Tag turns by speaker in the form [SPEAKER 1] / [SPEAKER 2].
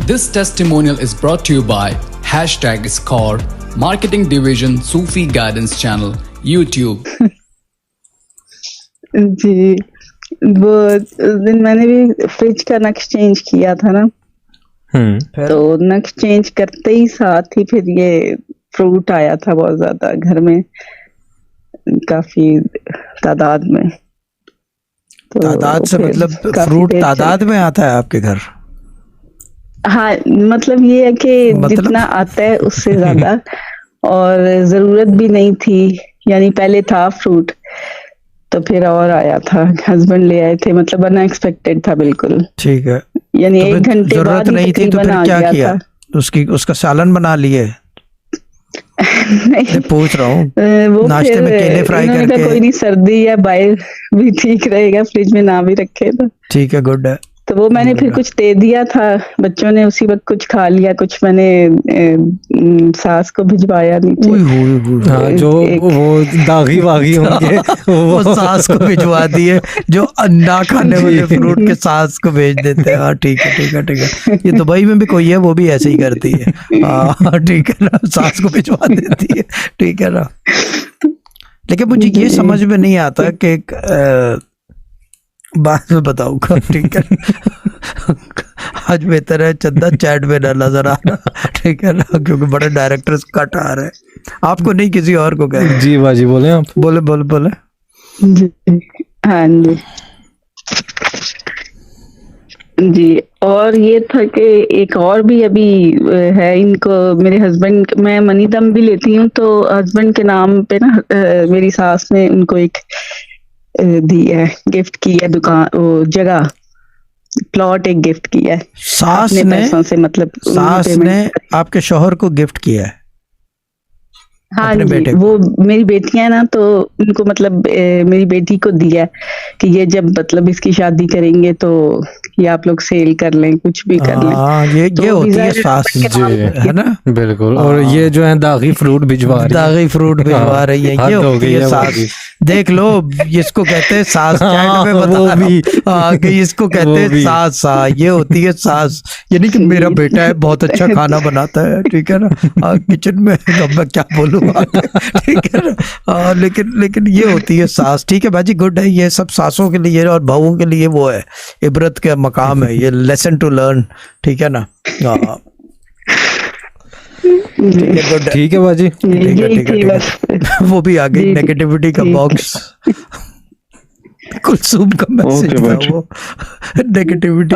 [SPEAKER 1] This testimonial is brought to you by #Score, Marketing Division, Sufi Guidance Channel, YouTube.
[SPEAKER 2] जी, वो उस दिन मैंने भी फ्रिज का नक्श चेंज किया था ना, तो नक्श चेंज करते ही साथ ही फिर ये फ्रूट आया था बहुत ज्यादा घर में, काफी तादाद में। तो
[SPEAKER 3] तादाद से मतलब फ्रूट तादाद में आता है आपके घर?
[SPEAKER 2] हाँ, मतलब ये है कि जितना आता है उससे ज्यादा, और जरूरत भी नहीं थी, यानी पहले था फ्रूट तो फिर और आया था, हस्बैंड ले आए थे, मतलब अनएक्सपेक्टेड था बिल्कुल।
[SPEAKER 3] ठीक है,
[SPEAKER 2] यानी तो 1 घंटे
[SPEAKER 3] जरूरत
[SPEAKER 2] बाद
[SPEAKER 3] नहीं थी तो फिर क्या किया? उसका सालन बना लिए?
[SPEAKER 2] नहीं,
[SPEAKER 3] पूछ रहा हूँ,
[SPEAKER 2] वो
[SPEAKER 3] नाश्ते में केले फ्राई करके।
[SPEAKER 2] कोई नहीं, सर्दी या बाहर भी ठीक रहेगा, फ्रिज में ना भी रखे तो ठीक
[SPEAKER 3] है, गुड है।
[SPEAKER 2] तो वो मैंने फिर कुछ दे दिया था, बच्चों ने उसी वक्त कुछ खा लिया, कुछ मैंने सास को भिजवाया नीचे।
[SPEAKER 4] हाँ, जो वो दागी वागी होंगे
[SPEAKER 3] वो सास को भिजवा दिए, जो अंडा खाने वाले फ्रूट के सास को भेज देते हैं। हाँ ठीक है, ठीक है, ठीक है। ये दुबई में भी कोई है, वो भी ऐसे ही करती है। हाँ ठीक है ना, सास को भिजवा देती है, ठीक है ना। लेकिन मुझे ये समझ में नहीं आता कि बाद में बताऊंगा, ठीक है। आज बेहतर है चंदा चैट में ना नजर आना, ठीक है ना, क्योंकि बड़े डायरेक्टर्स कट आ रहे हैं। आपको नहीं, किसी और को कह।
[SPEAKER 4] जी बाजी बोले आप।
[SPEAKER 3] बोले
[SPEAKER 2] जी। हाँ जी जी। और ये था कि एक और भी अभी है इनको, मेरे हस्बैंड, मैं मनी दम भी लेती हूँ, तो हस्बैंड के नाम पे ना मेरी सास ने उनको एक दी है, गिफ्ट की है दुकान, वो जगह, प्लॉट एक गिफ्ट किया है
[SPEAKER 3] सास ने पैसों
[SPEAKER 2] से, मतलब
[SPEAKER 3] सास ने आपके शौहर को गिफ्ट किया है?
[SPEAKER 2] हाँ जी, वो मेरी बेटियां है ना, तो उनको मतलब मेरी बेटी को दिया कि ये जब मतलब इसकी शादी करेंगे तो ये आप लोग सेल कर लें, कुछ भी कर लें।
[SPEAKER 3] ये होती है सास जी,
[SPEAKER 4] है ना, बिल्कुल। और ये जो है दागी फ्रूट भिजवा रही है, ये होती है सास। देख लो, इसको कहते हैं सास, चैट में बता भी कि इसको कहते हैं सास। ये होती है सास, यानी कि मेरा बेटा है, बहुत अच्छा खाना बनाता है, ठीक है ना, किचन में, मैं क्या बोलूं, ठीक है ना। लेकिन ये होती है सास, ठीक है बाजी, गुड है। ये सब सासों के लिए और बहुओं के लिए वो है, इबरत का मकाम है, ये लेसन टू लर्न, ठीक है ना। ठीक है बाजी,
[SPEAKER 3] ठीक है। वो भी आ गई नेगेटिविटी का बॉक्स। कुलसुम का मैसेज था वो, नेगेटिविटी।